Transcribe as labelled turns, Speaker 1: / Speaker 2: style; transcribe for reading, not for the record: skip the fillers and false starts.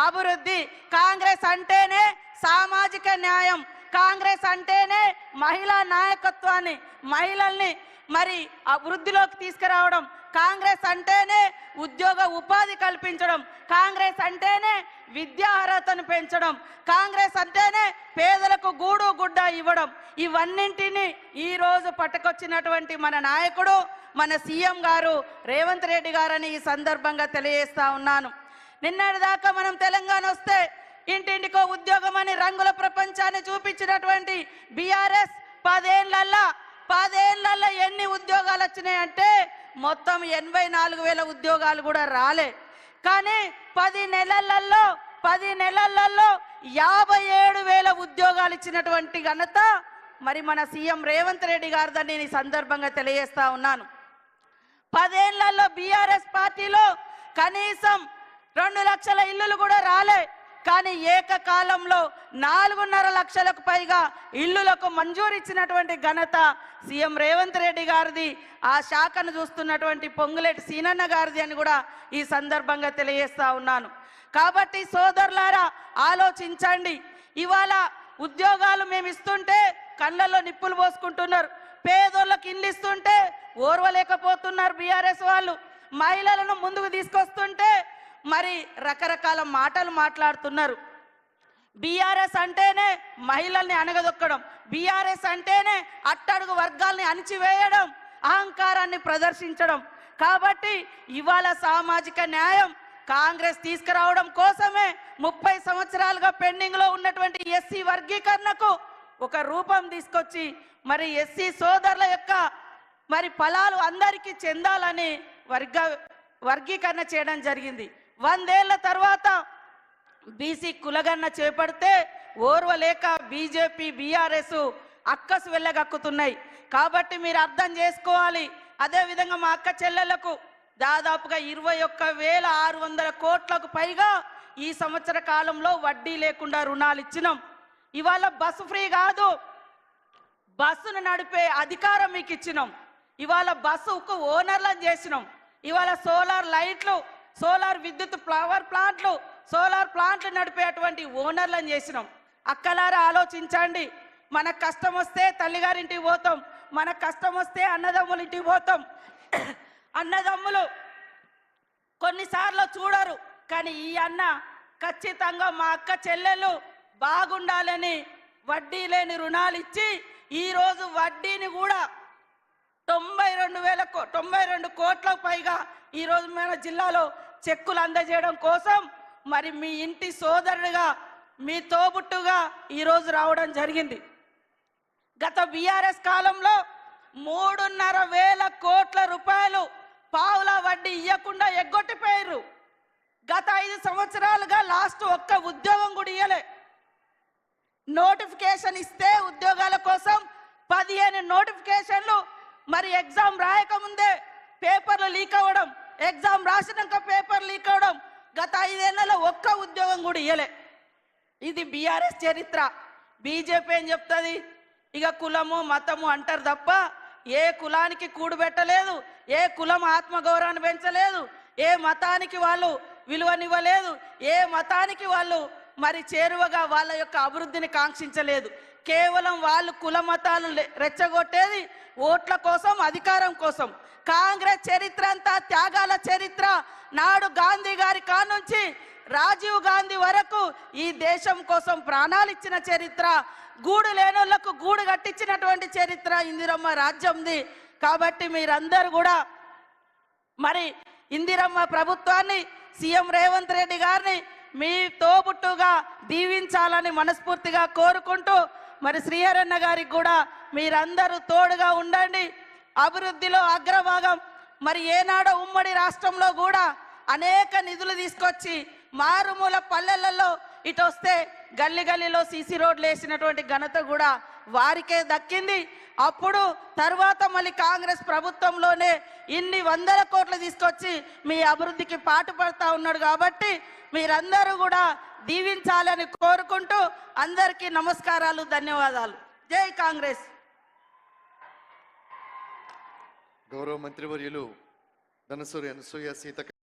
Speaker 1: అభివృద్ధి, కాంగ్రెస్ అంటేనే సామాజిక న్యాయం, కాంగ్రెస్ అంటేనే మహిళా నాయకత్వాన్ని, మహిళల్ని మరి అభివృద్ధిలోకి తీసుకురావడం, కాంగ్రెస్ అంటేనే ఉద్యోగ ఉపాధి కల్పించడం, కాంగ్రెస్ అంటేనే విద్యా అర్హతను పెంచడం, కాంగ్రెస్ అంటేనే పేదలకు గూడు గుడ్డ ఇవ్వడం. ఇవన్నింటినీ ఈరోజు పట్టుకొచ్చినటువంటి మన నాయకుడు మన సీఎం గారు రేవంత్ రెడ్డి గారని ఈ సందర్భంగా తెలియజేస్తా ఉన్నాను. నిన్నటిదాకా మనం తెలంగాణ వస్తే ఇంటింటికో ఉద్యోగం అని రంగుల ప్రపంచాన్ని చూపించినటువంటి బీఆర్ఎస్ 10 ఏళ్లలో ఎన్ని ఉద్యోగాలు వచ్చినాయంటే మొత్తం 84,000 ఉద్యోగాలు కూడా రాలే. కానీ 10 నెలలలో 57,000 ఉద్యోగాలు ఇచ్చినటువంటి ఘనత మరి మన సీఎం రేవంత్ రెడ్డి గారిదని నేను ఈ సందర్భంగా తెలియజేస్తా ఉన్నాను. 10 ఏళ్లలో బీఆర్ఎస్ పార్టీలో కనీసం 2 లక్షల ఇల్లులు కూడా రాలే. కానీ ఏకకాలంలో 4.5 లక్షలకు పైగా ఇల్లులకు మంజూరు ఇచ్చినటువంటి ఘనత సీఎం రేవంత్ రెడ్డి గారిది, ఆ శాఖను చూస్తున్నటువంటి పొంగులేటి సీనన్న గారిది అని కూడా ఈ సందర్భంగా తెలియజేస్తా ఉన్నాను. కాబట్టి సోదరులారా ఆలోచించండి. ఇవాళ ఉద్యోగాలు మేము ఇస్తుంటే కళ్ళల్లో నిప్పులు పోసుకుంటున్నారు, పేదోళ్ళకి ఇల్లు ఇస్తుంటే ఓర్వలేకపోతున్నారు బీఆర్ఎస్ వాళ్ళు, మహిళలను ముందుకు తీసుకొస్తుంటే మరి రకరకాల మాటలు మాట్లాడుతున్నారు. బీఆర్ఎస్ అంటేనే మహిళల్ని అణగదొక్కడం, బీఆర్ఎస్ అంటేనే అట్టడుగు వర్గాల్ని అణిచివేయడం, అహంకారాన్ని ప్రదర్శించడం. కాబట్టి ఇవాళ సామాజిక న్యాయం కాంగ్రెస్ తీసుకురావడం కోసమే 30 సంవత్సరాలుగా పెండింగ్లో ఉన్నటువంటి ఎస్సీ వర్గీకరణకు ఒక రూపం తీసుకొచ్చి మరి ఎస్సీ సోదరుల యొక్క మరి ఫలాలు అందరికీ చెందాలని వర్గీకరణ చేయడం జరిగింది. 100 ఏళ్ల తర్వాత బీసీ కులగన్న చేపడితే ఓర్వలేక బీజేపీ బీఆర్ఎస్ అక్కసు వెళ్ళగక్కుతున్నాయి. కాబట్టి మీరు అర్థం చేసుకోవాలి. అదేవిధంగా మా అక్క చెల్లెళ్లకు దాదాపుగా 21,600 కోట్లకు పైగా ఈ సంవత్సర కాలంలో వడ్డీ లేకుండా రుణాలు ఇచ్చినాం. ఇవాళ బస్సు ఫ్రీ కాదు, బస్సును నడిపే అధికారం మీకు ఇచ్చినాం. ఇవాళ బస్సుకు ఓనర్లను చేసినాం. ఇవాళ సోలార్ లైట్లు, సోలార్ విద్యుత్ పవర్ ప్లాంట్లు, సోలార్ ప్లాంట్లు నడిపేటువంటి ఓనర్లను చేసినాం. అక్కలారా ఆలోచించండి. మన కష్టం వస్తే తల్లిగారింటికి పోతాం, మన కష్టం వస్తే అన్నదమ్ముల ఇంటికి పోతాం. అన్నదమ్ములు కొన్నిసార్లు చూడరు, కానీ ఈ అన్న ఖచ్చితంగా మా అక్క చెల్లెలు బాగుండాలని వడ్డీ లేని రుణాలు ఇచ్చి ఈరోజు వడ్డీని కూడా 92 కోట్లకు పైగా ఈరోజు మన జిల్లాలో చెక్కులు అందజేయడం కోసం మరి మీ ఇంటి సోదరుడిగా, మీ తోబుట్టుగా ఈరోజు రావడం జరిగింది. గత బీఆర్ఎస్ కాలంలో 3,500 కోట్ల రూపాయలు పావుల వడ్డీ ఇవ్వకుండా ఎగ్గొట్టిపోయారు. గత 5 సంవత్సరాలుగా లాస్ట్ ఒక్క ఉద్యోగం కూడా ఇవ్వలే. నోటిఫికేషన్ ఇస్తే ఉద్యోగాల కోసం 15 నోటిఫికేషన్లు, మరి ఎగ్జామ్ రాయకముందే పేపర్లు లీక్ అవ్వడం, ఎగ్జామ్ రాసినాక పేపర్ లీక్ అవ్వడం. గత 5 ఏళ్లలో ఒక్క ఉద్యోగం కూడా ఇవ్వలే. ఇది బీఆర్ఎస్ చరిత్ర. బీజేపీ ఏం చెప్తుంది? ఇక కులము మతము అంటారు తప్ప ఏ కులానికి కూడు పెట్టలేదు, ఏ కులం ఆత్మగౌరవాన్ని పెంచలేదు, ఏ మతానికి వాళ్ళు విలువనివ్వలేదు, ఏ మతానికి వాళ్ళు మరి చేరువగా వాళ్ళ యొక్క అభివృద్ధిని కాంక్షించలేదు. కేవలం వాళ్ళు కుల మతాలు రెచ్చగొట్టేది ఓట్ల కోసం, అధికారం కోసం. కాంగ్రెస్ చరిత్ర అంతా త్యాగాల చరిత్ర. నాడు గాంధీ గారి కానుంచి రాజీవ్ గాంధీ వరకు ఈ దేశం కోసం ప్రాణాలు ఇచ్చిన చరిత్ర, గూడు లేనోళ్లకు గూడు కట్టించినటువంటి చరిత్ర ఇందిరమ్మ రాజ్యంది. కాబట్టి మీరందరూ కూడా మరి ఇందిరమ్మ ప్రభుత్వాన్ని, సీఎం రేవంత్ రెడ్డి గారిని మీ తోబుట్టుగా దీవించాలని మనస్ఫూర్తిగా కోరుకుంటూ, మరి శ్రీహరన్న గారికి కూడా మీరందరూ తోడుగా ఉండండి. అభివృద్ధిలో అగ్రభాగం. మరి ఏనాడో ఉమ్మడి రాష్ట్రంలో కూడా అనేక నిధులు తీసుకొచ్చి మారుమూల పల్లెలలో ఇటు వస్తే గల్లీ గల్లీలో సీసీ రోడ్లు వేసినటువంటి ఘనత కూడా వారికే దక్కింది. అప్పుడు తర్వాత మళ్ళీ కాంగ్రెస్ ప్రభుత్వంలోనే ఇన్ని 100 కోట్లు తీసుకొచ్చి మీ అభివృద్ధికి పాటుపడతా ఉన్నాడు. కాబట్టి మీరందరూ కూడా దీవించాలని కోరుకుంటూ అందరికీ నమస్కారాలు, ధన్యవాదాలు. జై కాంగ్రెస్.
Speaker 2: గౌరవ మంత్రివర్యులు ధనసూరి అనసూయ సీత